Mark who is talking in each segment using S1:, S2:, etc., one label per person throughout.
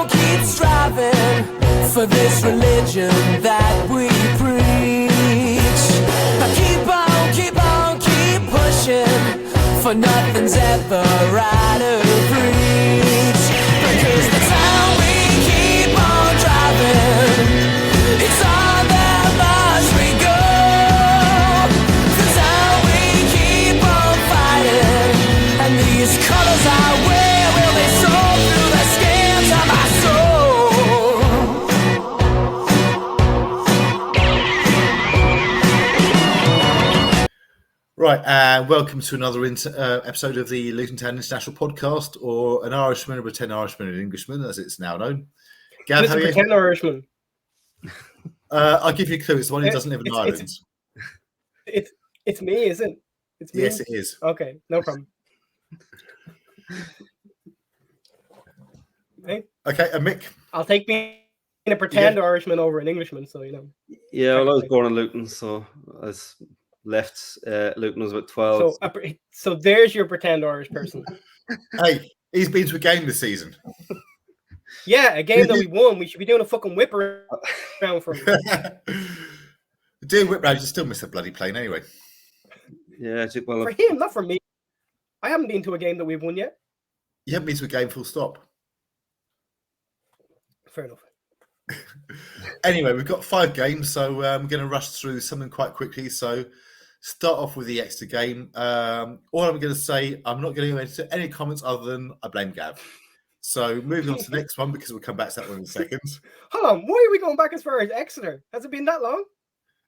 S1: keep striving for this religion that we preach. Keep pushing for nothing's ever out of reach. Because the time we keep on driving, it's all that much we go. The time we keep on fighting, and these colors I wear will be sold through the skins of my soul.
S2: Right, and welcome to another episode of the Luton Town International Podcast, or an Irishman, a pretend Irishman, and an Englishman, as it's now known. Gav, how are you?
S3: Pretend Irishman.
S2: I'll give you a clue. It's the one who doesn't live in Ireland.
S3: It's me, isn't it? It's me.
S2: Yes, it is.
S3: Okay, no problem. Hey,
S2: Okay, and Mick.
S3: I'll take being a pretend Irishman over an Englishman, so you know.
S4: Yeah, well, I was born in Luton, so I was left Luton was about 12.
S3: So there's your pretend Irish person.
S2: Hey, he's been to a game this season.
S3: Yeah, a game that we won. We should be doing a fucking whip around for him.
S2: Doing whip rounds, you still miss the bloody plane anyway.
S4: Yeah, well,
S3: For him, not for me. I haven't been to a game that we've won yet.
S2: You haven't been to a game full stop.
S3: Fair enough.
S2: Anyway, we've got 5 games, so I'm going to rush through something quite quickly. So start off with the Exeter game. All I'm going to say, I'm not going to go into any comments other than I blame Gav. So moving on to the next one, because we'll come back to that one in a second.
S3: Hold on, why are we going back as far as Exeter? Has it been that long?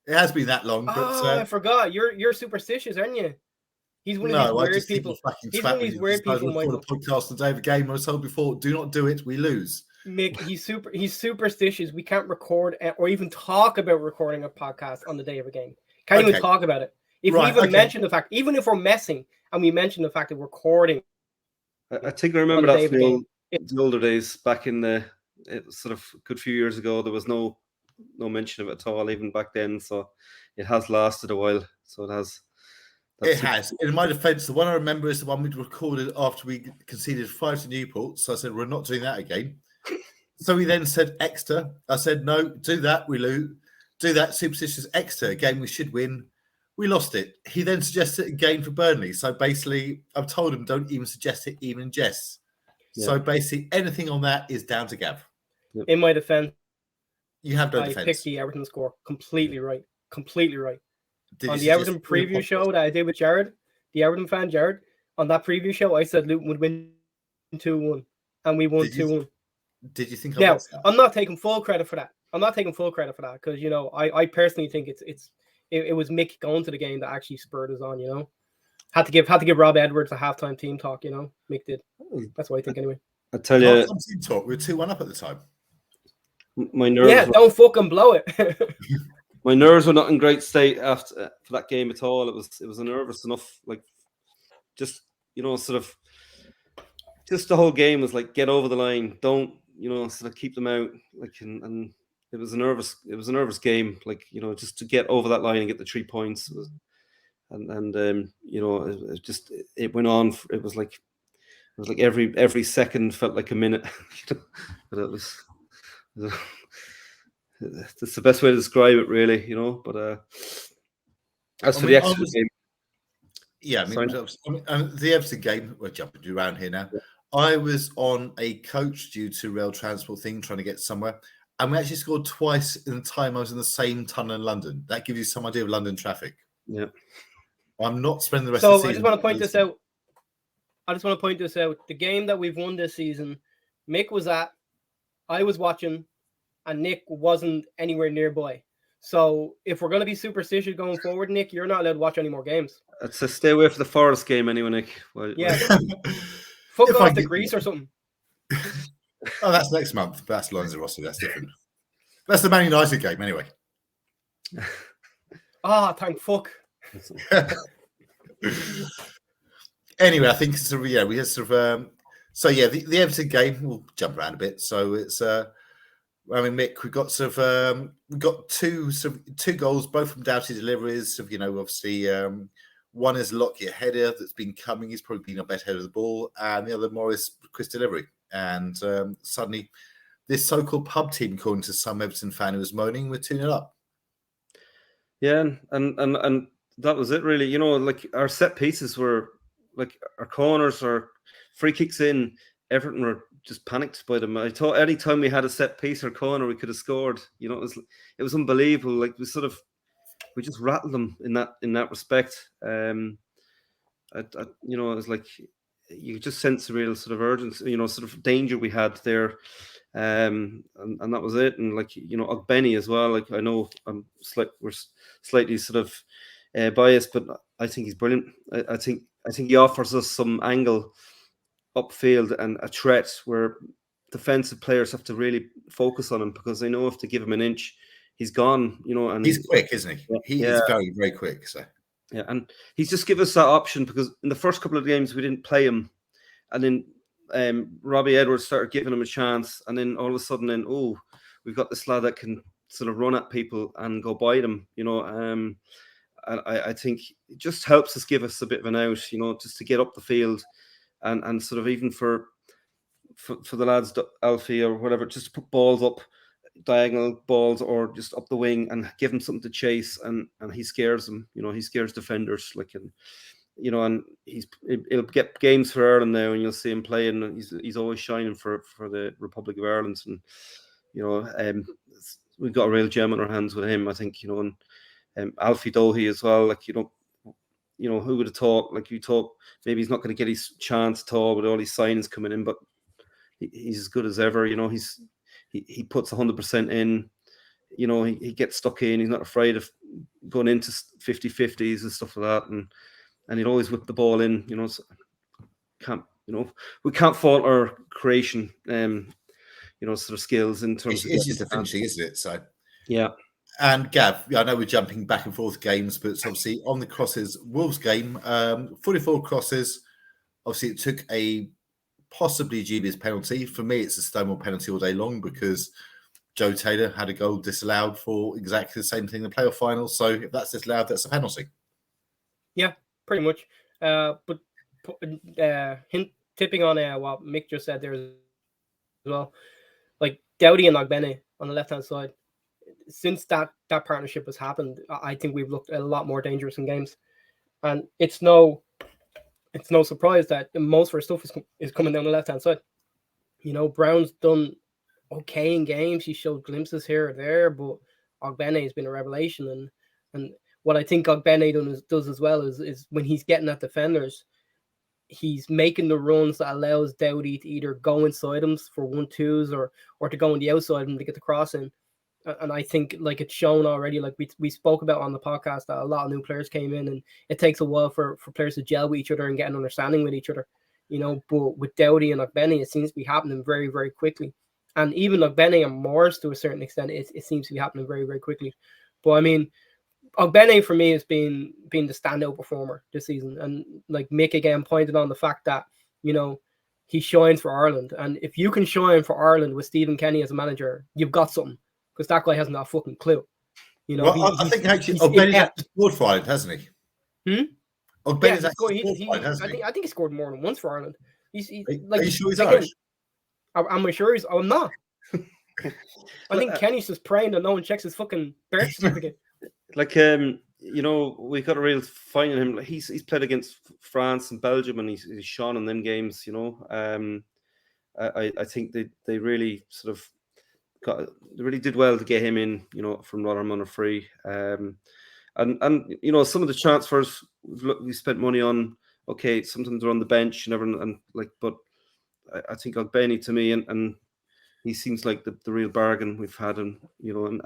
S2: It has been that long. But,
S3: I forgot. You're superstitious, aren't you? He's one of these weird people. He's one of these weird people, Michael.
S2: The podcast the day of a game, I was told before, do not do it, we lose.
S3: Mick, he's superstitious. We can't record or even talk about recording a podcast on the day of a game. Can't even talk about it. If we even mention the fact, even if we're messing and we mention the fact that we're recording.
S4: I think I remember that from the older days back in it was sort of a good few years ago. There was no mention of it at all, even back then. So it has lasted a while. So it has.
S2: It has. In my defence, the one I remember is the one we recorded after we conceded 5 to Newport. So I said, we're not doing that again. So he then said Exeter. I said, no, do that, we lose. Do that, superstitious Exeter, a game we should win. We lost it. He then suggested a game for Burnley. So basically, I've told him, don't even suggest it, even in jest. Yeah. So basically, anything on that is down to Gav.
S3: In my defence,
S2: you have no defence.
S3: I picked the Everton score. Completely right. Completely right. On the Everton preview show that I did with Jared, the Everton fan Jared, on that preview show, I said Luton would win 2-1. And we won 2-1.
S2: Did you think?
S3: Now, I'm not taking full credit for that. Because you know, I personally think it was Mick going to the game that actually spurred us on. You know, had to give Rob Edwards a halftime team talk. You know, Mick did. That's what I think anyway.
S4: I tell you,
S2: team talk. We were 2-1 up at the time.
S4: My nerves.
S3: Don't fucking blow it.
S4: My nerves were not in great state after for that game at all. It was a nervous enough, like just sort of just the whole game was like get over the line, don't sort of keep them out, like and it was a nervous game, like just to get over that line and get the 3 points, it went on. It was like every second felt like a minute, but it was. That's the best way to describe it, really, But as for the Exeter game,
S2: the Everton game, we're jumping around here now. Yeah. I was on a coach due to rail transport thing, trying to get somewhere, and we actually scored twice in the time I was in the same tunnel in London. That gives you some idea of London traffic.
S4: Yeah,
S2: I'm not spending the rest of the season.
S3: I just want to point this out. The game that we've won this season, Mick was at, I was watching, and Nick wasn't anywhere nearby. So if we're going to be superstitious going forward, Nick, you're not allowed to watch any more games.
S4: It's a stay away from the Forest game anyway, Nick.
S3: Yeah. Fuck off to Greece or something.
S2: Oh, that's next month. That's Lions Rossi. That's different. That's the Man United game anyway.
S3: Thank fuck.
S2: Anyway, I think we had the Everton game. We'll jump around a bit. So it's Mick, we've got we've got two goals, both from doughty deliveries. Obviously, one is Lockyer header that's been coming. He's probably been a better header of the ball, and the other Morris Chris delivery. and suddenly this so-called pub team, according to some Everton fan who was moaning, were 2-0 up.
S4: Yeah, and that was it really. You know, like our set pieces were like our corners or free kicks in. Everton were just panicked by them. I thought any time we had a set piece or corner, we could have scored. You know, it was unbelievable. Like we just rattled them in that respect. You know, it was like you just sense a real sort of urgency, you know, sort of danger we had there. And that was it. And like, you know, Ogbeni as well. Like I know we're slightly sort of biased, but I think he's brilliant. I think he offers us some angle upfield and a threat where defensive players have to really focus on him, because they know if they give him an inch, he's gone. You know, and
S2: he's quick, isn't he? He is very, very quick. So
S4: yeah, and he's just given us that option, because in the first couple of games we didn't play him, and then Robbie Edwards started giving him a chance, and then all of a sudden, we've got this lad that can sort of run at people and go by them, you know. And I think it just helps give us a bit of an out, you know, just to get up the field, and sort of even for the lads, Alfie or whatever, just to put balls up, diagonal balls or just up the wing, and give him something to chase, and he scares them, you know. He scares defenders, like, and you know, and he'll get games for Ireland now, and you'll see him playing, and he's always shining for the Republic of Ireland. And you know, we've got a real gem in our hands with him, I think, you know. And Alfie Doherty as well, like, you know, who would have thought, like, you thought maybe he's not going to get his chance at all with all these signings coming in, but he's as good as ever, you know. He puts 100% in, you know. He gets stuck in, he's not afraid of going into 50-50s and stuff like that, and he'd always whip the ball in, you know. So we can't fault our creation, you know, sort of skills in terms of
S2: it's just the finishing, isn't it? So
S4: yeah.
S2: And Gav, I know we're jumping back and forth games, but it's obviously on the crosses, Wolves game, 44 crosses. Obviously, it took a possibly dubious penalty. For me, it's a Stonewall penalty all day long, because Joe Taylor had a goal disallowed for exactly the same thing in the playoff final. So if that's disallowed, that's a penalty.
S3: Yeah, pretty much. But tipping on what Mick just said there as well, like Doughty and Ogbene on the left-hand side, since that partnership has happened, I think we've looked a lot more dangerous in games. And it's no surprise that most of our stuff is coming down the left-hand side. You know, Brown's done okay in games. He showed glimpses here or there, but Ogbene has been a revelation. And what I think Ogbene does as well is when he's getting at defenders, he's making the runs that allows Doughty to either go inside him for 1-2s or to go on the outside and to get the cross in. And I think, like, it's shown already, like we spoke about on the podcast, that a lot of new players came in, and it takes a while for players to gel with each other and get an understanding with each other, you know. But with Doughty and Ogbene, it seems to be happening very, very quickly. And even Ogbene and Morris, to a certain extent, it seems to be happening very, very quickly. But I mean, Ogbene for me has been the standout performer this season. And like Mick again pointed on the fact that, you know, he shines for Ireland. And if you can shine for Ireland with Stephen Kenny as a manager, you've got something. Because that guy hasn't got a fucking clue. You know,
S2: well, I think actually Ogbene's actually scored for Ireland, hasn't he? Ogbene's actually scored for Ireland, hasn't he?
S3: I think he scored more than once for Ireland.
S2: Are you sure he's Irish?
S3: I'm sure he's. I'm not. I think Kenny's just praying that no one checks his fucking birth certificate.
S4: Like, you know, we got a real fine in him. He's played against France and Belgium, and he's shone in them games. You know, I think they really sort of they really did well to get him in, you know, from Rotherham on a free. And you know, some of the transfers we spent money on. Okay, sometimes they're on the bench and everything, and like, but I think Ogbene to me, and he seems like the real bargain we've had, and you know, and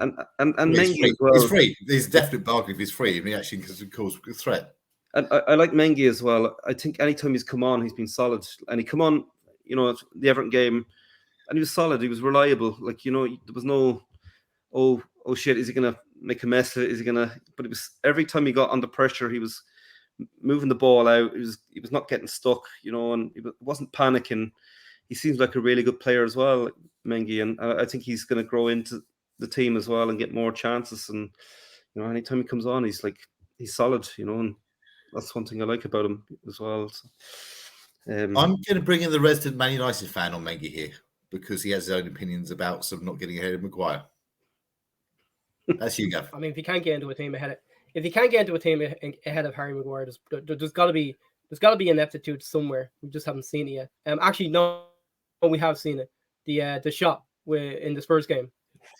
S4: Mengi as well.
S2: He's free. He's a definite bargain if he's free, and he actually cause a threat.
S4: And I like Mengi as well. I think anytime he's come on, he's been solid, and he come on, you know, the Everton game. And he was solid. He was reliable. Like, you know, there was no, oh shit, is he gonna make a mess of it? Is he gonna? But it was every time he got under pressure, he was moving the ball out. He was not getting stuck, you know, and he wasn't panicking. He seems like a really good player as well, like Mengi, and I think he's going to grow into the team as well and get more chances. And you know, anytime he comes on, he's solid, you know, and that's one thing I like about him as well. So,
S2: I'm going to bring in the resident Man United fan on Mengi here because he has his own opinions about sort of not getting ahead of Maguire. That's you, Gav.
S3: I mean, if you can't get into a team ahead of Harry Maguire, there's got to be ineptitude somewhere. We just haven't seen it yet. Actually, no, we have seen it. The shot in the Spurs game,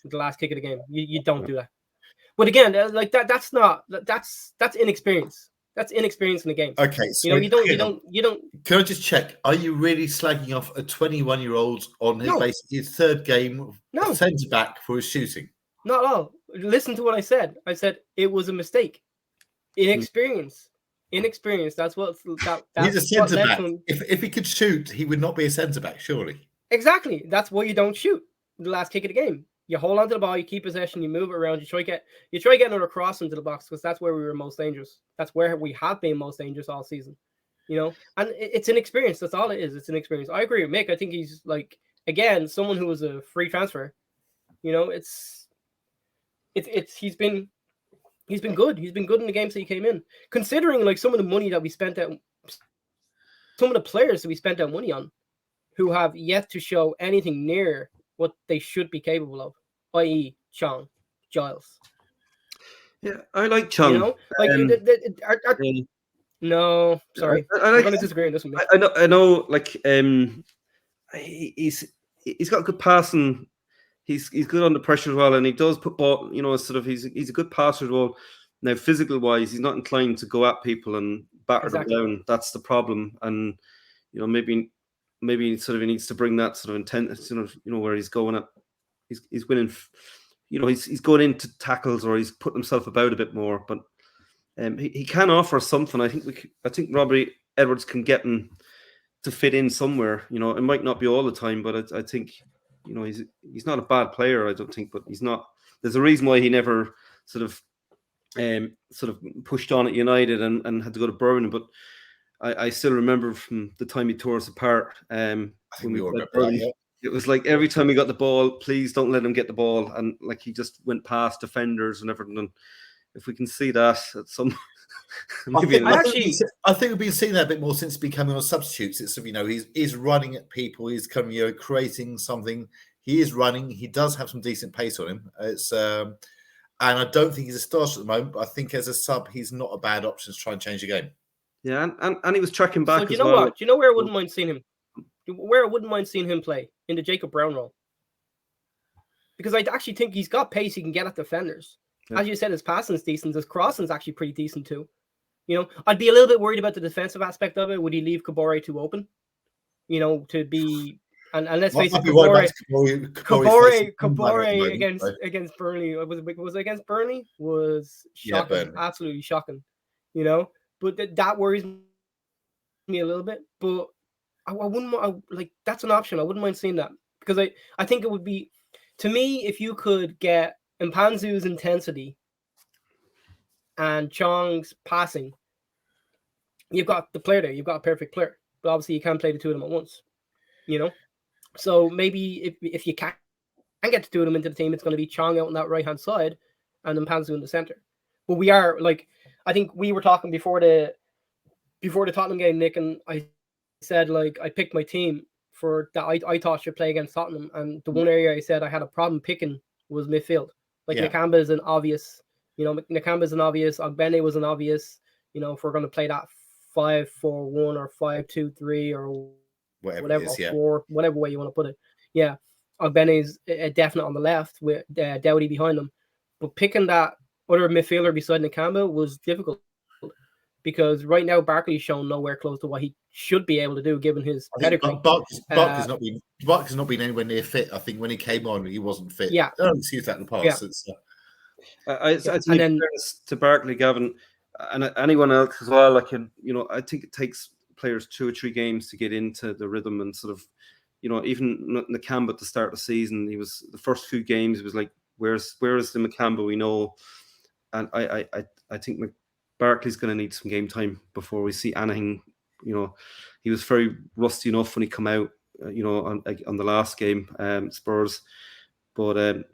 S3: the last kick of the game. You don't do that. But again, like that's inexperience. That's inexperience in the game.
S2: Okay, so
S3: you don't.
S2: Can I just check? Are you really slagging off a 21-year-old on basically his third game centre back for his shooting?
S3: Not at all. Listen to what I said. I said it was a mistake. Inexperience. That's what. He's
S2: a centre back. If he could shoot, he would not be a centre back, surely.
S3: Exactly. That's why you don't shoot the last kick of the game. You hold on to the ball, you keep possession, you move it around, you try to get another cross into the box because that's where we were most dangerous. That's where we have been most dangerous all season. And it's an experience. That's all it is. It's an experience. I agree with Mick. I think he's like, again, someone who was a free transfer. It's he's been good. He's been good in the games that he came in. Considering like some of the money that we spent out, some of the players that we spent out money on, who have yet to show anything near what they should be capable of, i.e., Chong, Giles.
S4: Yeah, I like Chong.
S3: No, sorry, I'm going to disagree on this one.
S4: I know. Like, he's got good passing. He's good under pressure as well, and he does put ball. He's a good passer as well. Now, physical wise, he's not inclined to go at people and batter them down. That's the problem, and maybe sort of he needs to bring that sort of intent, where he's going at, he's winning, he's going into tackles or he's putting himself about a bit more. But he can offer something. I think Robbie Edwards can get him to fit in somewhere. It might not be all the time, but I think he's not a bad player. I don't think, but he's not. There's a reason why he never sort of pushed on at United and had to go to Birmingham, but. I still remember from the time he tore us apart. When we were it was like every time he got the ball, please don't let him get the ball, and like he just went past defenders and everything. And if we can see that at some,
S2: I think we've been seeing that a bit more since becoming on substitutes. It's he's running at people, he's coming, creating something. He is running. He does have some decent pace on him. It's and I don't think he's a starter at the moment. But I think as a sub, he's not a bad option to try and change the game.
S4: Yeah, and he was tracking back.
S3: So what? Do you know where I wouldn't mind seeing him? Where I wouldn't mind seeing him play in the Jacob Brown role, because I actually think he's got pace. He can get at defenders. Yeah. As you said, his passing's decent. His crossing's actually pretty decent too. I'd be a little bit worried about the defensive aspect of it. Would he leave Kabore too open? To be and let's face it, Kabore against Burnley was it against Burnley was shocking, absolutely shocking. But that worries me a little bit. But I wouldn't that's an option. I wouldn't mind seeing that because I think it would be, to me, if you could get Mpanzu's intensity and Chong's passing, you've got the player there. You've got a perfect player. But obviously you can't play the two of them at once. So maybe if you can get the two of them into the team, it's going to be Chong out on that right hand side and Mpanzu in the center. But we are I think we were talking before the Tottenham game, Nick, and I said I picked my team for that I thought should play against Tottenham, and the one area I said I had a problem picking was midfield. Nakamba is an obvious, Nakamba's an obvious, Ogbene was an obvious, if we're going to play that 5-4-1 or 5-2-3 or whatever,
S2: it is,
S3: whatever way you want to put it. Yeah, Ogbene is a definite on the left with Dowdy behind him, but picking that other midfielder beside Nakamba was difficult because right now Barkley's shown nowhere close to what he should be able to do given his pedigree.
S2: Barkley's not been anywhere near fit. I think when he came on, he wasn't fit.
S3: Yeah,
S2: I don't excuse that in the past.
S4: Yeah. I think to Barkley, Gavin, and anyone else as well. I think it takes players 2 or 3 games to get into the rhythm and sort of, even Nakamba at the start of the season, he was the first few games. It was like, where is the Nakamba we know? And I think Barkley's going to need some game time before we see anything. He was very rusty enough when he come out, on the last game, Spurs. But we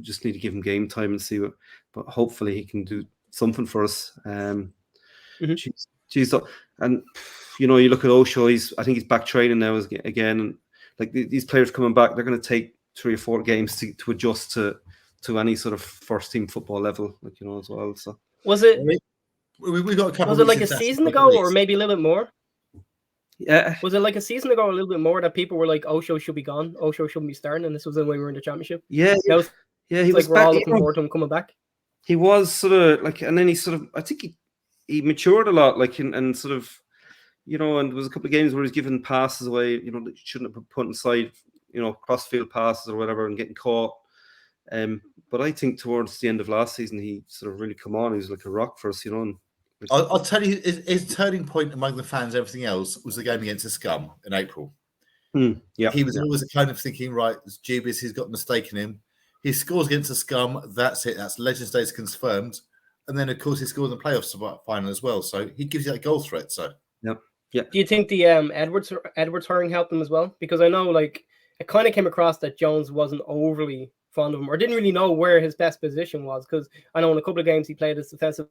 S4: just need to give him game time and see what. But hopefully he can do something for us. And you look at Osho. I think he's back training now again. And like these players coming back, they're going to take 3 or 4 games to adjust to any sort of first team football level, as well. So
S3: Was it
S2: we got a couple.
S3: Was it like a season ago, or maybe a little bit more?
S4: Yeah.
S3: Was it like a season ago, or a little bit more, that people were like, Osho should be gone, Osho shouldn't be starting, and this was when we were in the championship?
S4: Yeah.
S3: Now it's
S4: he
S3: like
S4: was
S3: we're all looking forward to him coming back.
S4: He was sort of like, and then he sort of, I think he matured a lot, like, and sort of, and there was a couple of games where he was giving passes away, that shouldn't have been put inside, cross-field passes or whatever, and getting caught. But I think towards the end of last season, he sort of really come on. He was like a rock for us, And
S2: I'll tell you, his turning point among the fans, everything else, was the game against the Scum in April.
S4: Yeah,
S2: he was always kind of thinking, right, it's dubious, he's got a mistake in him. He scores against the Scum. That's it. That's Legends Days confirmed. And then, of course, he scored in the playoffs final as well. So he gives you that goal threat. So
S4: yeah.
S3: Do you think the Edwards hiring helped him as well? Because I know, like, it kind of came across that Jones wasn't overly fond of him, or didn't really know where his best position was. Because I know in a couple of games he played as defensive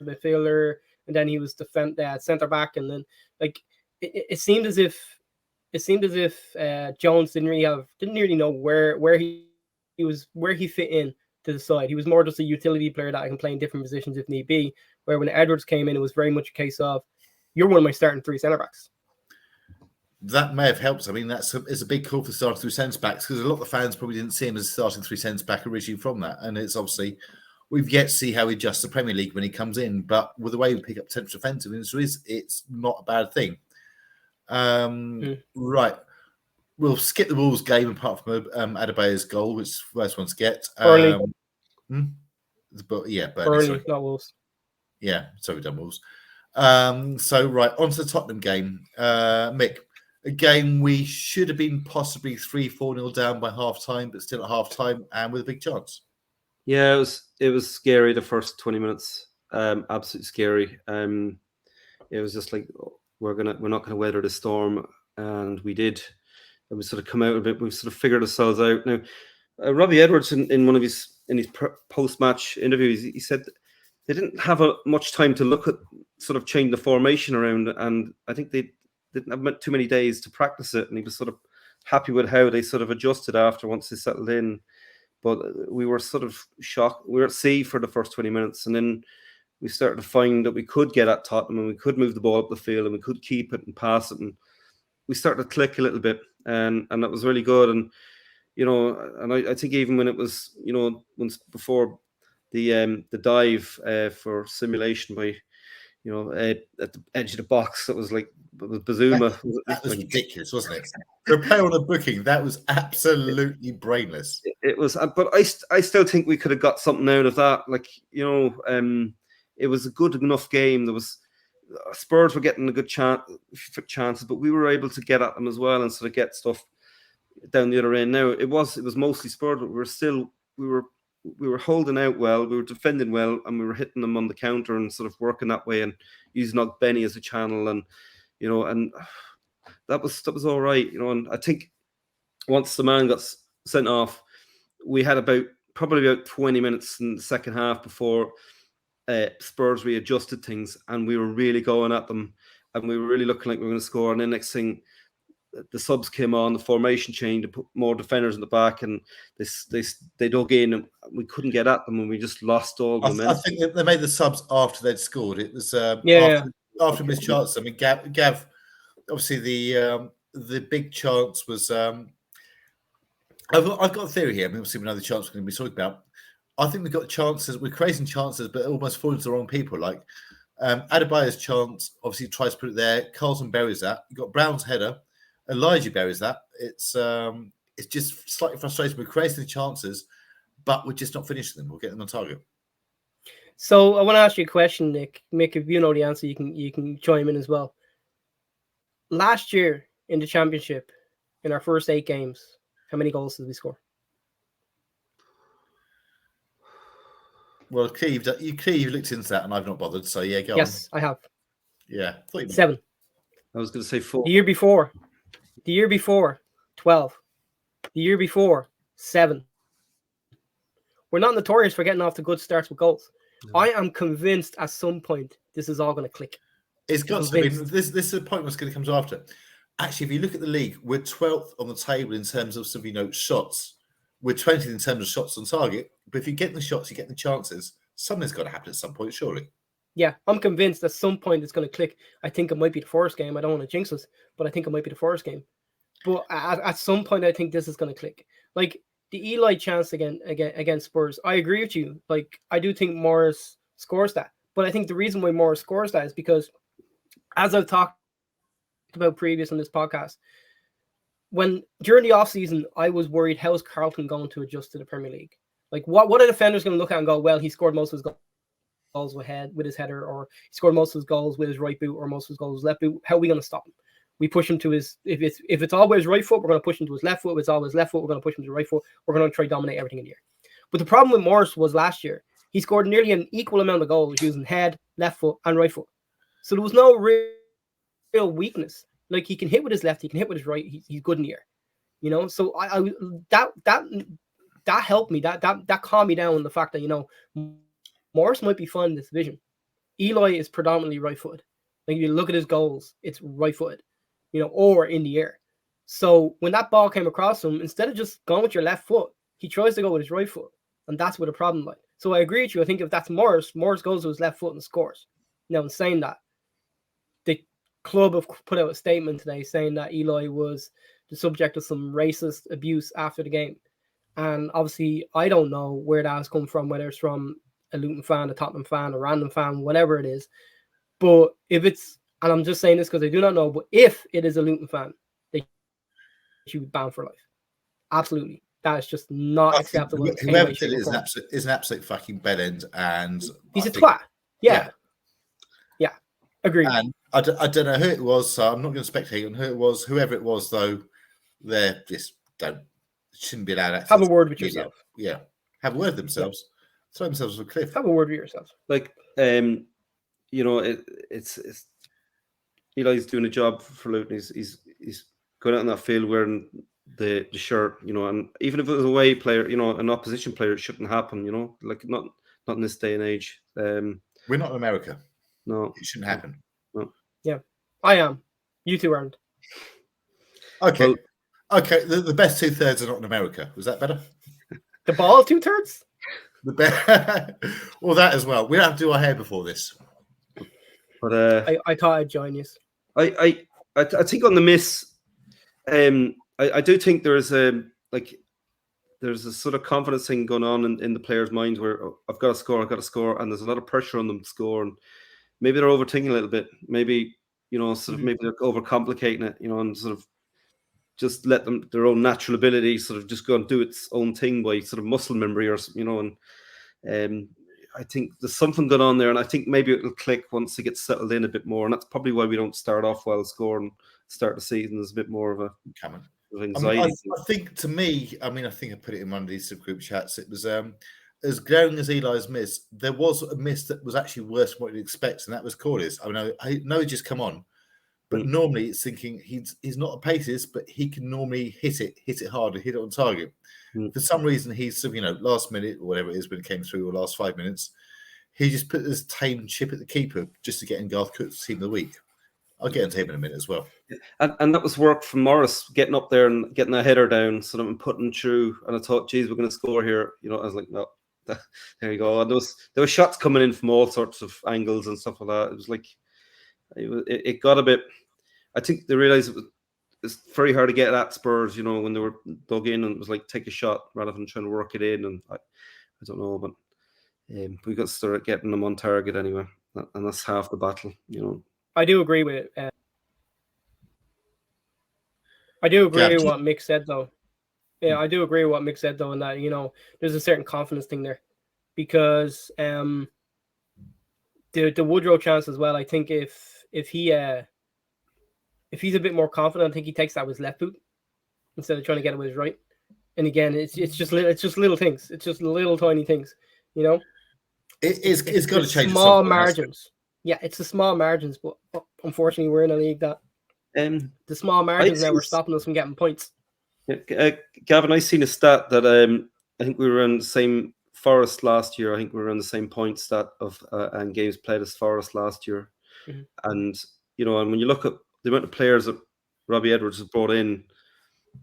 S3: midfielder, and then he was centre back, and then like it seemed as if Jones didn't really know where he fit in to the side. He was more just a utility player that I can play in different positions if need be. Where when Edwards came in, it was very much a case of, you're one of my starting 3 centre backs.
S2: That may have helped. I mean, it's a big call for starting 3 centre backs, because a lot of the fans probably didn't see him as starting 3 centre back originally from that. And it's obviously, we've yet to see how he adjusts the Premier League when he comes in. But with the way we pick up potential offensive injuries, it's not a bad thing. Right. We'll skip the Wolves game apart from Adebayo's goal, which is the first one to get.
S3: Burnley.
S2: Burnley,
S3: not Wolves.
S2: Yeah, so we've done Wolves. So, right, on to the Tottenham game. Mick, a game we should have been possibly 3-4-0 down by half-time, but still at half-time and with a big chance.
S4: Yeah, it was scary the first 20 minutes. Absolutely scary. It was just like, we're not gonna weather the storm, and we did. And we sort of come out a bit. We sort of figured ourselves out. Now, Robbie Edwards in one of his post-match interviews, he said they didn't have much time to look at sort of change the formation around, and I think they didn't have too many days to practice it, and he was sort of happy with how they sort of adjusted after once they settled in. But we were sort of shocked. We were at sea for the first 20 minutes, and then we started to find that we could get at Tottenham, and we could move the ball up the field, and we could keep it and pass it, and we started to click a little bit, and that was really good. And and I think even when it was, once before the dive for simulation by, at the edge of the box, that was like Bazuma.
S2: That was ridiculous, wasn't it? For a player on a booking, that was absolutely brainless.
S4: It was, but I still think we could have got something out of that. Like, it was a good enough game. There was Spurs were getting a good chances, but we were able to get at them as well and sort of get stuff down the other end. Now it was mostly Spurs, but we were holding out well, we were defending well, and we were hitting them on the counter and sort of working that way and using Benny as a channel, and and that was all right, and I think once the man got sent off, we had probably about 20 minutes in the second half before Spurs readjusted things, and we were really going at them, and we were really looking like we were going to score. And then next thing, the subs came on, the formation changed, to put more defenders in the back, and they dug in, and we couldn't get at them, and we just lost all momentum.
S2: I think they made the subs after they'd scored. It was after missed chance. I mean, Gav, obviously the big chance was. I've got a theory here. I mean, obviously we know the chance we're going to be talking about. I think we've got chances. We're creating chances, but almost falling to the wrong people. Like Adebayo's chance, obviously tries to put it there. Carlson buries that. You've got Brown's header. Elijah buries that. It's just slightly frustrating. We're creating the chances, but we're just not finishing them. We'll get them on target.
S3: So I want to ask you a question, Nick. Mick, if you know the answer, you can chime in as well. Last year in the championship, in our first 8 games, how many goals did we score?
S2: Well, you've looked into that, and I've not bothered. So yeah, go on.
S3: Yes, I have.
S2: Yeah,
S3: 7.
S4: I was going to say 4.
S3: The year before, 12. The year before, 7. We're not notorious for getting off to good starts with goals. No. I am convinced at some point this is all going to click.
S2: It's got to be.
S3: Convinced.
S2: This is the point that's going to come to after. Actually, if you look at the league, we're 12th on the table in terms of shots. We're 20th in terms of shots on target. But if you get the shots, you get the chances. Something's got to happen at some point, surely.
S3: Yeah, I'm convinced at some point it's going to click. I think it might be the Forest game. I don't want to jinx us, but I think it might be the Forest game. But at some point, I think this is going to click. Like the Eli chance against Spurs, I agree with you. Like I do think Morris scores that, but I think the reason why Morris scores that is because, as I've talked about previous on this podcast, when during the offseason, I was worried how is Carlton going to adjust to the Premier League? Like what are defenders going to look at and go, well, he scored most of his goals with his header, or he scored most of his goals with his right boot, or most of his goals with his left boot. How are we going to stop him? We push him to his if it's always right foot, we're going to push him to his left foot. If it's always left foot, we're going to push him to the right foot. We're going to try to dominate everything in the air. But the problem with Morris was last year, he scored nearly an equal amount of goals using head, left foot, and right foot. So there was no real weakness. Like he can hit with his left, he can hit with his right. He's good in the air, you know. So that helped me. That calmed me down. The fact that Morris might be fun in this division. Eli is predominantly right-footed. Like you look at his goals, it's right-footed, or in the air. So when that ball came across him, instead of just going with your left foot, he tries to go with his right foot, and that's where the problem lies. So I agree with you. I think if that's Morris goes with his left foot and scores. Now, in saying that, the club have put out a statement today saying that Eli was the subject of some racist abuse after the game. And obviously, I don't know where that has come from, whether it's from a Luton fan, a Tottenham fan, a random fan, whatever it is. But if it's, and I'm just saying this because I do not know, but if it is a Luton fan, they should be banned for life. Absolutely. That is just not acceptable.
S2: Whoever did it is an absolute fucking bed end, and
S3: he's a twat. Yeah. Agreed.
S2: And I don't know who it was, so I'm not going to speculate on who it was. Whoever it was, though, they just shouldn't be allowed access.
S3: Have a word with yourself.
S2: Yeah. Have a word with themselves. Throw themselves off a cliff.
S3: Have a word with yourself.
S4: Like, it's Eli's doing a job for Luton. He's going out on that field wearing the shirt, and even if it was a away player, an opposition player, it shouldn't happen, like not in this day and age.
S2: We're not in America.
S4: No.
S2: It shouldn't happen.
S4: No.
S3: Yeah. I am. You two aren't.
S2: Okay. Well, okay. The best 2/3 are not in America. Was that better?
S3: The ball 2/3?
S2: Well, that as well. We don't have to do our hair before this.
S4: But
S3: I thought I'd join you.
S4: I think on the miss, I do think there's a sort of confidence thing going on in the players' minds where I've got to score, and there's a lot of pressure on them to score, and maybe they're overthinking a little bit. Maybe maybe they're overcomplicating it, and sort of just let them their own natural ability sort of just go and do its own thing by sort of muscle memory, or and I think there's something going on there, and I think maybe it'll click once it gets settled in a bit more, and that's probably why we don't start off well scoring. Start the season there's a bit more of a anxiety.
S2: I think to me, I think I put it in one of these group chats. It was as glaring as Eli's miss. There was a miss that was actually worse than what you'd expect, and that was Cordy's. I know he just come on, but normally it's thinking he's not a paces, but he can normally hit it hard and hit it on target. For some reason, he's last minute or whatever it is when it came through, or last 5 minutes, he just put this tame chip at the keeper just to get in Garth Cook's team of the week. I'll get into him in a minute as well.
S4: And that was work from Morris, getting up there and getting a header down, sort of, and putting through. And I thought, geez, we're going to score here. I was like, no, there you go. And there were shots coming in from all sorts of angles and stuff like that. It was like, it got a bit. I think they realised it's very hard to get at Spurs, when they were dug in, and it was like take a shot rather than trying to work it in. And I don't know, but we got to start getting them on target anyway, and that's half the battle,
S3: I do agree with it. I do agree with what Mick said, though. Yeah, I do agree with what Mick said, though, in that, there's a certain confidence thing there. Because the Woodrow chance as well, I think if he's a bit more confident, I think he takes that with his left boot instead of trying to get it with his right. And again, it's just little things. It's just little tiny things,
S2: It's got to change.
S3: Small margins. Yeah, it's the small margins, but unfortunately, we're in a league that the small margins now are stopping us from getting points.
S4: Gavin, I seen a stat that I think we were in the same Forest last year. I think we were in the same point stat of and games played as Forest last year. And and when you look at the amount of players that Robbie Edwards has brought in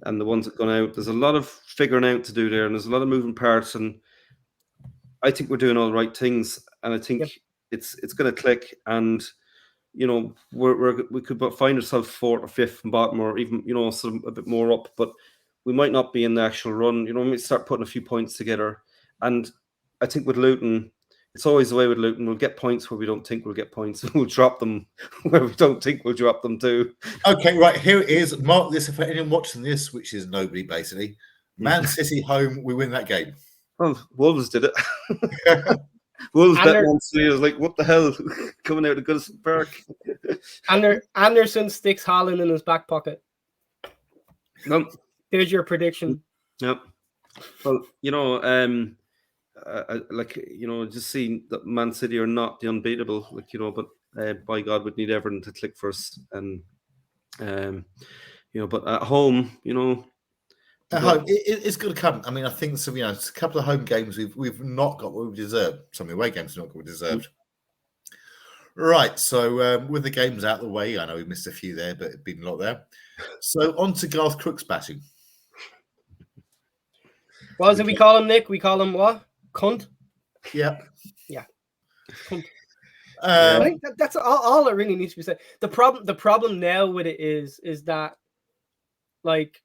S4: and the ones that gone out, there's a lot of figuring out to do there, and there's a lot of moving parts. And I think we're doing all the right things, and I think it's going to click. And we could find ourselves fourth or fifth from bottom, or even some a bit more up, but we might not be in the actual run. We might start putting a few points together. And I think with Luton, it's always the way with Luton. We'll get points where we don't think we'll get points. We'll drop them where we don't think we'll drop them too.
S2: Okay, right, here it is. Mark this for anyone watching this, which is nobody basically. Man City home, we win that game.
S4: Well, Wolves did it. Wolves bet Man City. I was like, what the hell? Coming out of Goodison Park.
S3: Anderson sticks Haaland in his back pocket. There's your prediction.
S4: Yep. Well, just seeing that Man City are not the unbeatable, but by God, we'd need Everton to click for us. And but at home,
S2: at home, it's going to come. I mean, I think so. It's a couple of home games we've not got what we deserved. Some away games not got what we deserved. Right. So with the games out of the way, I know we missed a few there, but it's been a lot there. So on to Garth Crooks batting.
S3: What is it we call him, Nick? We call him what? Cunt?
S2: Yeah.
S3: Cunt. I think that's all that really needs to be said. The problem now with it is that, like,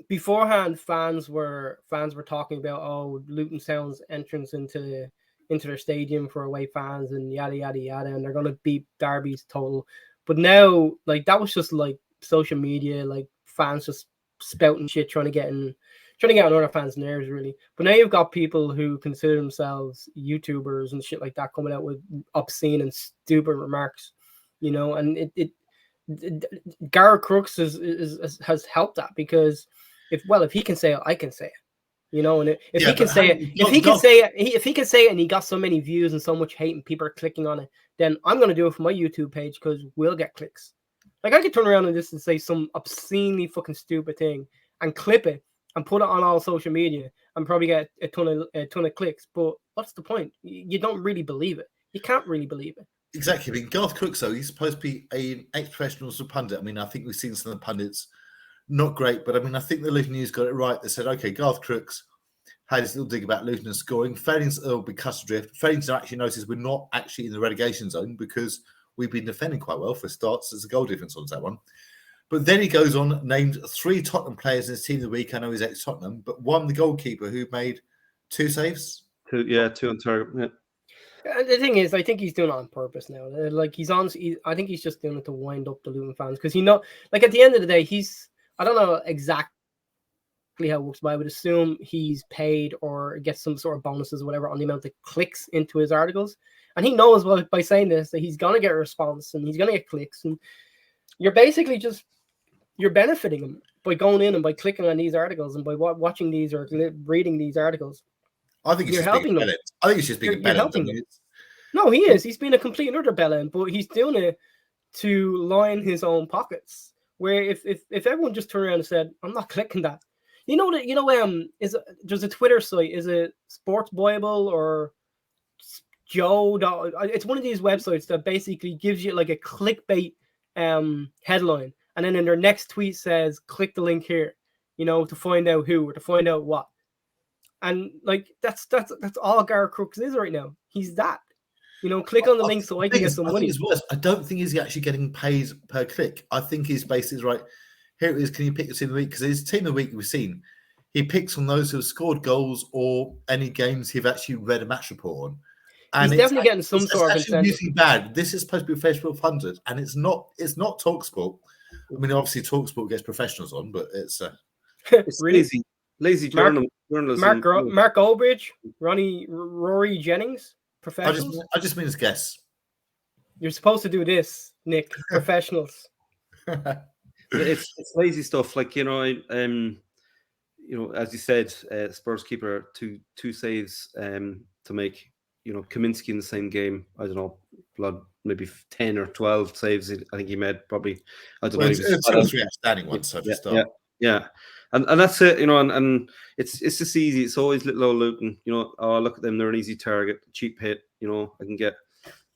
S3: beforehand fans were talking about, oh, Luton Town's entrance into their stadium for away fans and yada yada yada, and they're gonna beat Derby's total. But now, like, that was just like social media, like fans just spouting shit, trying to get on other fans' nerves, really. But now you've got people who consider themselves YouTubers and shit like that coming out with obscene and stupid remarks, and Gareth Crooks has helped that, because if he can say it, I can say it, and if he can say it and he got so many views and so much hate and people are clicking on it, then I'm going to do it for my YouTube page, because we'll get clicks. Like, I could turn around and just say some obscenely fucking stupid thing and clip it and put it on all social media and probably get a ton of clicks. But what's the point? You don't really believe it. You can't really believe it.
S2: Exactly. I mean, Garth Crooks, though, he's supposed to be an ex-professional pundit. I mean, I think we've seen some of the pundits, not great, but I mean, I think the Luton News got it right. They said, okay, Garth Crooks had his little dig about Luton and scoring. Failings will be cut adrift. Failings to actually notice we're not actually in the relegation zone, because we've been defending quite well for starts. There's a goal difference on that one. But then he goes on, named 3 Tottenham players in his team of the week. I know he's ex-Tottenham, but one, the goalkeeper, who made 2 saves.
S4: 2 on target.
S3: Yeah. The thing is, I think he's doing it on purpose now. Like, I think he's just doing it to wind up the Luton fans, because like, at the end of the day, I don't know exactly how it works, but I would assume he's paid or gets some sort of bonuses or whatever on the amount that clicks into his articles. And he knows, well, by saying this, that he's going to get a response and he's going to get clicks. And you're basically you're benefiting him by going in and by clicking on these articles and by watching these or reading these articles.
S2: I think you're helping them. I think it's just being a bellend.
S3: No, he is. He's been a complete and utter bellend, but he's doing it to line his own pockets. Where if everyone just turned around and said, "I'm not clicking that," there's a Twitter site. Is it Sports Bible or Joe? It's one of these websites that basically gives you like a clickbait headline, and then in their next tweet says, "Click the link here," to find out who or to find out what. And like that's all Gareth Crooks is right now. He's that. Click on the link so I can get some money.
S2: I don't think he's actually getting paid per click. I think his base is right. Here it is. Can you pick your team of the week? Because his team of the week we've seen, he picks on those who have scored goals or any games he've actually read a match report on. And
S3: he's definitely getting some sort of incentive.
S2: Bad. This is supposed to be Facebook funded, and it's not. It's not TalkSport. I mean, obviously TalkSport gets professionals on, but it's
S3: really
S4: lazy journalism.
S3: Mark Goldbridge, Rory Jennings, professionals.
S2: I just mean as guests.
S3: You're supposed to do this, Nick. Professionals.
S4: It's lazy stuff. Like as you said, Spurs keeper two saves to make. Kaminsky in the same game. I don't know, maybe 10 or 12 saves. I think he made probably. I don't know.
S2: It's 3 outstanding ones. So
S4: yeah. And that's it, and it's just easy. It's always little old Luton, oh, look at them, they're an easy target, cheap hit, I can get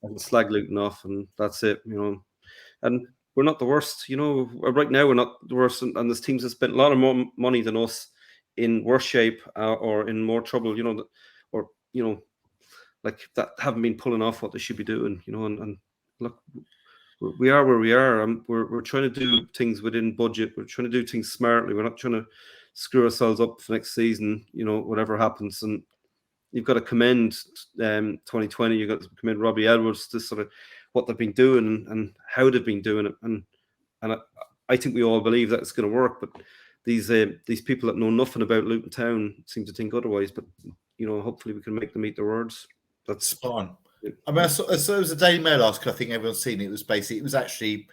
S4: and slag Luton off, and that's it. And we're not the worst. Right now we're not the worst, and there's teams that spent a lot of more money than us in worse shape or in more trouble. Or like that haven't been pulling off what they should be doing. And look, we are where we are. We're trying to do things within budget. We're trying to do things smartly. We're not trying to screw ourselves up for next season. Whatever happens, and you've got to commend 2020. You've got to commend Robbie Edwards to sort of what they've been doing and how they've been doing it. And I think we all believe that it's going to work. But these people that know nothing about Luton Town seem to think otherwise. But hopefully we can make them eat their words. That's
S2: spot on. I mean, so it was a Daily Mail article. I think everyone's seen it. It was actually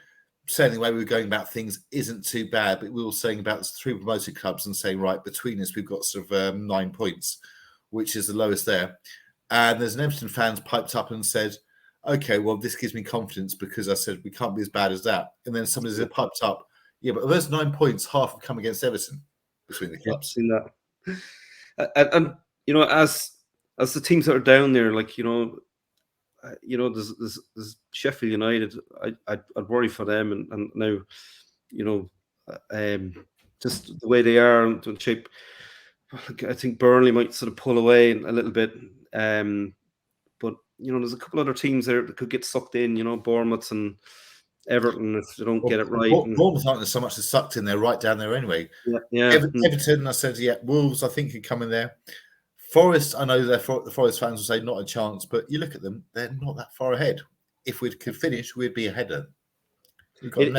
S2: saying the way we were going about things isn't too bad, but we were saying about the 3 promoted clubs and saying, right, between us, we've got sort of 9 points, which is the lowest there. And there's an Everton fans piped up and said, okay, well, this gives me confidence because I said we can't be as bad as that. And then somebody's piped up, yeah, but of those 9 points, half have come against Everton between the clubs.
S4: I've seen that. And as the teams that are down there, like, there's Sheffield United. I'd worry for them, and now, just the way they are in shape. I think Burnley might sort of pull away a little bit, but there's a couple other teams there that could get sucked in. Bournemouth and Everton if they don't get it right.
S2: Bournemouth aren't so much as sucked in; they're right down there anyway.
S4: Yeah.
S2: Everton, I said, yeah. Wolves, I think, could come in there. Forest, I know the Forest fans will say not a chance, but you look at them; they're not that far ahead. If we could finish, we'd be ahead of them.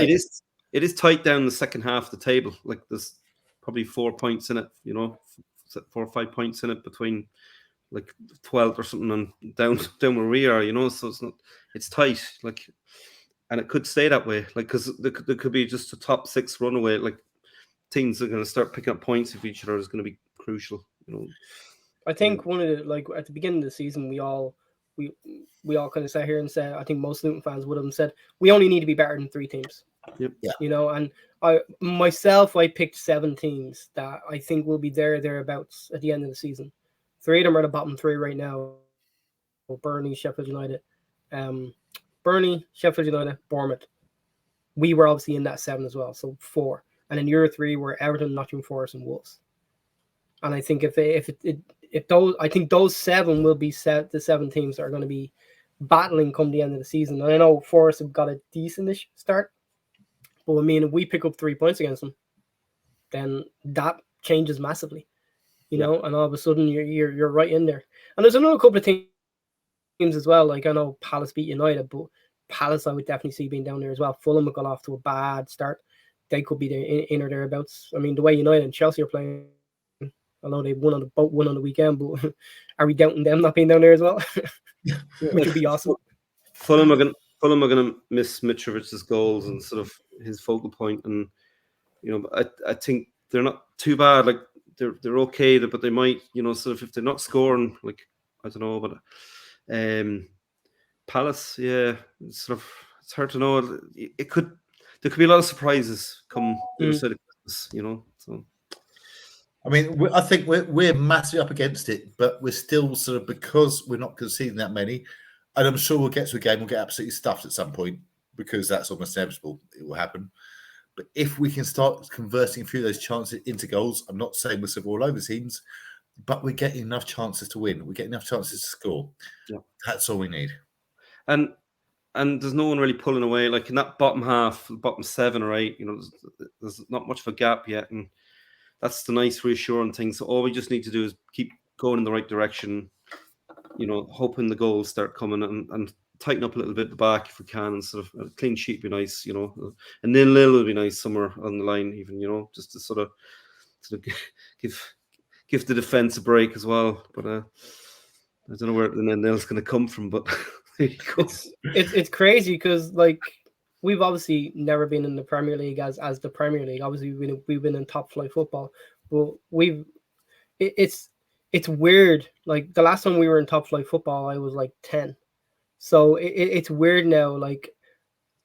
S4: It is tight down the second half of the table. Like there's probably 4 points in it. 4 or 5 points in it between like 12th or something and down where we are. So it's tight. Like, and it could stay that way. Like because there could be just a top 6 runaway. Like teams are going to start picking up points of each other is going to be crucial.
S3: I think one of the, like at the beginning of the season, we all kind of sat here and said, I think most Luton fans would have said, we only need to be better than 3 teams.
S4: Yep.
S2: Yeah.
S3: And I picked 7 teams that I think will be thereabouts at the end of the season. 3 of them are the bottom 3 right now. Burnley, Sheffield United, Bournemouth. We were obviously in that 7 as well, so 4. And then your 3 were Everton, Nottingham Forest, and Wolves. And I think I think those 7 will be the 7 teams that are going to be battling come the end of the season. And I know Forest have got a decentish start, but I mean, if we pick up 3 points against them, then that changes massively, and all of a sudden you're right in there. And there's another couple of teams as well. Like I know Palace beat United, but Palace I would definitely see being down there as well. Fulham have got off to a bad start. They could be there in or thereabouts. I mean, the way United and Chelsea are playing. I know they won on the weekend, but are we doubting them not being down there as well? Which would be awesome.
S4: Fulham are going to miss Mitrovic's goals and sort of his focal point, and I think they're not too bad. Like they're okay, but they might sort of if they're not scoring, like I don't know, but Palace, yeah, it's hard to know. There could be a lot of surprises come the other side of Christmas, so.
S2: I mean, I think we're massively up against it, but we're still sort of, because we're not conceding that many, and I'm sure we'll get to a game, we'll get absolutely stuffed at some point because that's almost inevitable. It will happen. But if we can start converting a few of those chances into goals, I'm not saying we're sort of all over teams, but we're getting enough chances to win. We're getting enough chances to score.
S4: Yeah.
S2: That's all we need.
S4: And there's no one really pulling away. Like in that bottom half, bottom 7 or 8, there's not much of a gap yet. And that's the nice reassuring thing. So all we just need to do is keep going in the right direction, hoping the goals start coming and tighten up a little bit at the back if we can, and sort of a clean sheet would be nice, and then Lil would be nice somewhere on the line even, just to sort of give the defence a break as well. But I don't know where the nail's going to come from, but there you go.
S3: It's crazy because like we've obviously never been in the Premier League as the Premier League. Obviously, we've been in top flight football, but it's weird. Like the last time we were in top flight football, I was like 10. So it's weird now. Like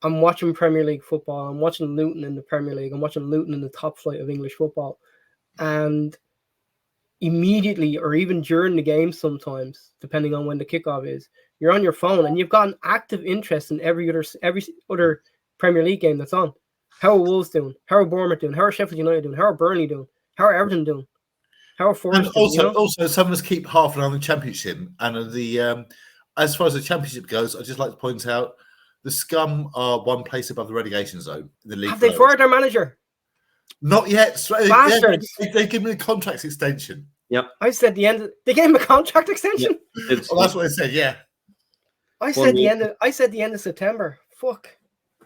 S3: I'm watching Premier League football. I'm watching Luton in the Premier League. I'm watching Luton in the top flight of English football, and immediately or even during the game, sometimes depending on when the kickoff is, you're on your phone, and you've got an active interest in every other Premier League game that's on. How are Wolves doing? How are Bournemouth doing? How are Sheffield United doing? How are Burnley doing? How are Everton doing? How are Forest doing?
S2: Also, some of us keep half an eye on the Championship, and as far as the Championship goes, I'd just like to point out the Scum are one place above the relegation zone. The league.
S3: Have they fired their manager?
S2: Not yet.
S3: Bastards.
S2: They give me a contract extension.
S4: Yep.
S3: I said the end. They gave him a contract extension.
S4: Yep.
S2: That's what I said. Yeah.
S3: I said the end. I said the end of September. Fuck.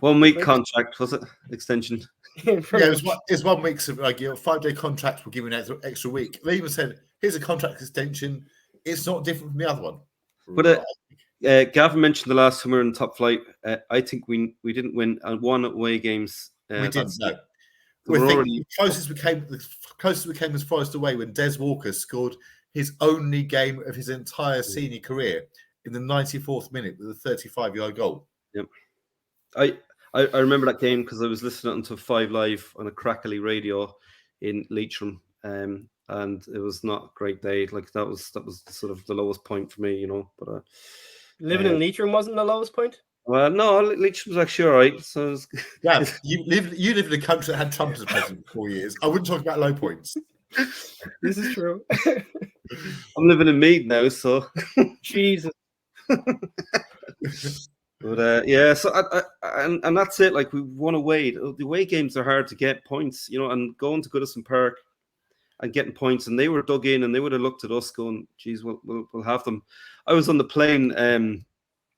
S4: 1 week contract, was it? Extension.
S2: It's 1 week. So like your 5-day contract will give you an extra week. They even said, "Here's a contract extension. It's not different from the other one."
S4: But Gavin mentioned the last time we were in top flight. I think we didn't win one away games.
S2: We didn't. No. The closest we came was Forest away when Des Walker scored his only game of his entire senior career in the 94th minute with a 35-yard goal.
S4: Yep. I remember that game because I was listening to 5 Live on a crackly radio in Leitrim, and it was not a great day. Like that was sort of the lowest point for me, But
S3: living in Leitrim wasn't the lowest point.
S4: Well, no, Leitrim was actually all right. So
S2: yeah, you live in a country that had Trump as president for 4 years. I wouldn't talk about low points.
S3: This is true.
S4: I'm living in Meath now, so
S3: Jesus.
S4: But yeah, so and that's it. Like we won away. The away games are hard to get points, and going to Goodison Park and getting points, and they were dug in, and they would have looked at us going, "Geez, we'll have them." I was on the plane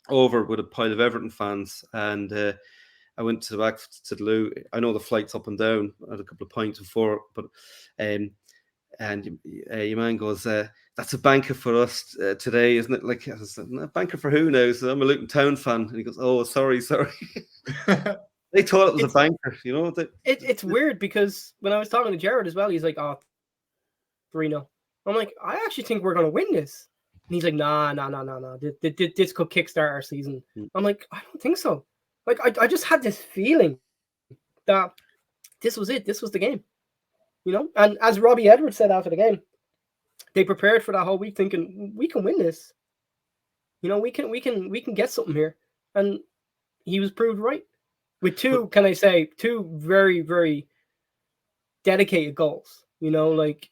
S4: over with a pile of Everton fans, and I went back to the loo. I know the flight's up and down. I had a couple of pints before, but and your man goes, "That's a banker for us today, isn't it?" Like, I said, "A banker for who now?" So I'm a Luton Town fan, and he goes, "Oh, sorry." They thought it was a banker,
S3: It's weird because when I was talking to Jared as well, he's like, "Oh, 3-0." I'm like, "I actually think we're gonna win this." And he's like, "Nah. This could kickstart our season." I'm like, "I don't think so." Like, I just had this feeling that this was it. This was the game, And as Robbie Edwards said after the game, they prepared for that whole week, thinking we can win this. We can get something here, and he was proved right with two very, very dedicated goals. Like.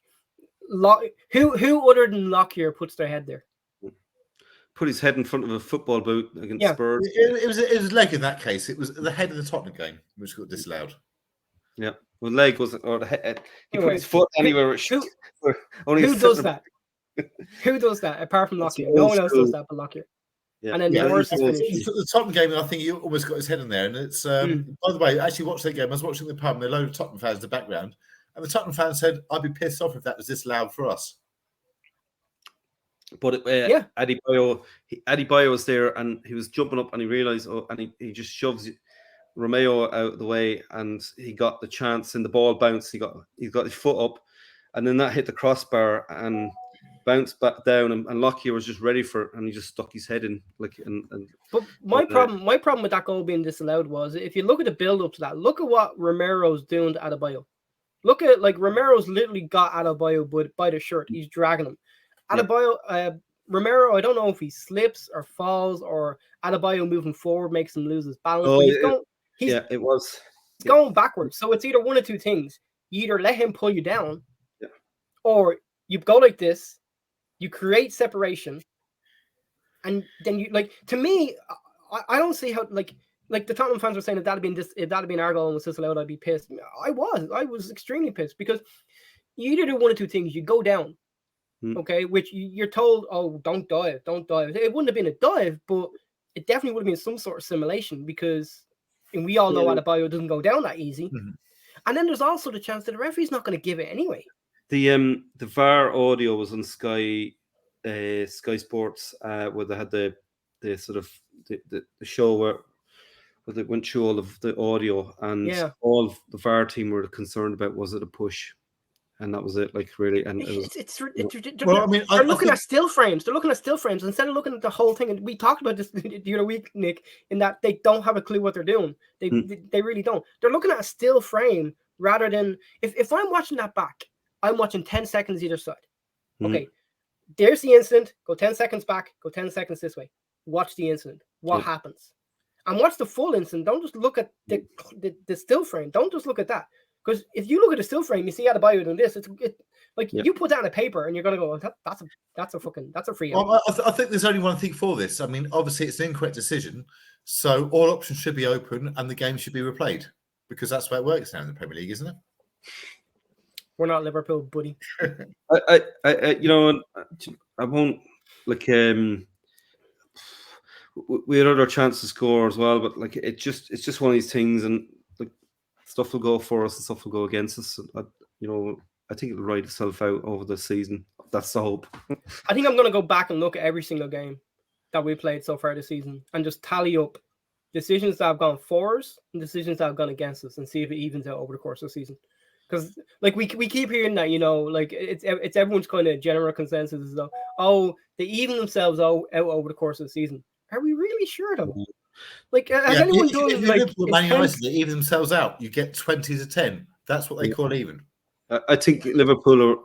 S3: Who other than Lockyer puts their head there?
S4: Put his head in front of a football boot against Spurs.
S2: It was leg in that case. It was the head of the Tottenham game which got disallowed.
S4: Yeah, well, leg was or the head. He put his foot anywhere.
S3: Who does that? Who does that apart from Lockyer? No one else does that but Lockyer. Yeah. And then the worst is finished.
S2: The Tottenham game, I think he almost got his head in there. And it's by the way, I actually watched that game. I was watching the pub, and there were a load of Tottenham fans in the background. And the Tottenham fans said, "I'd be pissed off if that was disallowed for us."
S4: But Adebayo was there, and he was jumping up, and he realised, and he just shoves Romeo out of the way, and he got the chance, and the ball bounced. He got his foot up, and then that hit the crossbar and bounced back down, and Lockyer was just ready for it, and he just stuck his head in.
S3: But my problem with that goal being disallowed was, if you look at the build up to that, look at what Romero's doing to Adebayo. Look at Romero's literally got Adebayo by the shirt. He's dragging him. Adebayo, Romero, I don't know if he slips or falls or Adebayo moving forward makes him lose his balance.
S4: It was.
S3: He's going backwards. So it's either one of two things. You either let him pull you down, or you go like this, you create separation, and then you to me, I don't see how the Tottenham fans were saying if that had been our goal and was disallowed, I'd be pissed. I was extremely pissed because you either do one of two things. You go down, okay, which you're told, "Oh, don't dive." It wouldn't have been a dive, but it definitely would have been some sort of simulation because, and we all know Adebayo doesn't go down that easy. Mm-hmm. And then there's also the chance that the referee's not going to give it anyway.
S4: The VAR audio was on Sky Sports where they had the sort of the show where they went through all of the audio, and all of the VAR team were concerned about was it a push, and that was it. Really, and
S3: they're looking at still frames. They're looking at still frames instead of looking at the whole thing. And we talked about this the other week, Nick, in that they don't have a clue what they're doing. They really don't. They're looking at a still frame rather than if I'm watching that back, I'm watching 10 seconds either side. Okay, there's the incident. Go 10 seconds back. Go 10 seconds this way. watch the incident. What happens? And watch the full incident. Don't just look at the still frame. Don't just look at that. Because if you look at the still frame, you see Adebayo doing this. You put that on a paper and you're gonna go, that's a free out.
S2: Well, I think there's only one thing for this. I mean, obviously it's an incorrect decision, so all options should be open and the game should be replayed because that's the way it works now in the Premier League, isn't it?
S3: We're not Liverpool, buddy.
S4: I won't like. We had other chances to score as well, but like it's just one of these things, and like stuff will go for us and stuff will go against us. I think it'll ride itself out over the season. That's the hope.
S3: I think I'm gonna go back and look at every single game that we played so far this season and just tally up decisions that have gone for us and decisions that have gone against us and see if it evens out over the course of the season. Because like we keep hearing that, like it's everyone's kind of general consensus is though, they even themselves out over the course of the season. Are we really sure though? Like has anyone done like
S2: Man United they even themselves out? You get 20-10. That's what they call even.
S4: I think Liverpool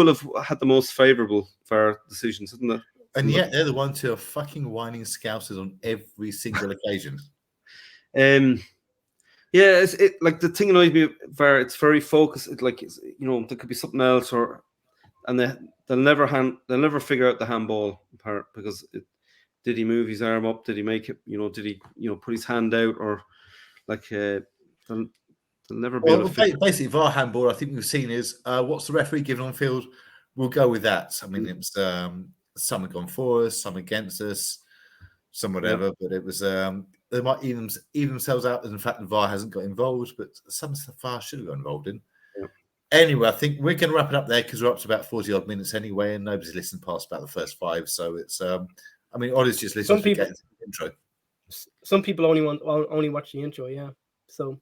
S4: have had the most favourable VAR decisions, isn't it?
S2: And yet they're the ones who are fucking whining scousers on every single occasion.
S4: Yeah, it's like the thing annoys me. VAR, it's very focused. It's like there could be something else, and they'll never figure out the handball part because did he move his arm up? Did he make it? Did he put his hand out or like they'll never be able to figure.
S2: Basically, VAR handball. I think we've seen is what's the referee giving on field. We'll go with that. I mean, it's some have gone for us, some against us, some whatever. But it was they might even themselves out. In fact, the VAR hasn't got involved, but some stuff VAR should have got involved in. Yeah. Anyway, I think we're going to wrap it up there because we're up to about 40 odd minutes anyway, and nobody's listened past about the first 5. So it's I mean, Ollie's just listening to the intro.
S3: Some people only watch the intro, yeah. So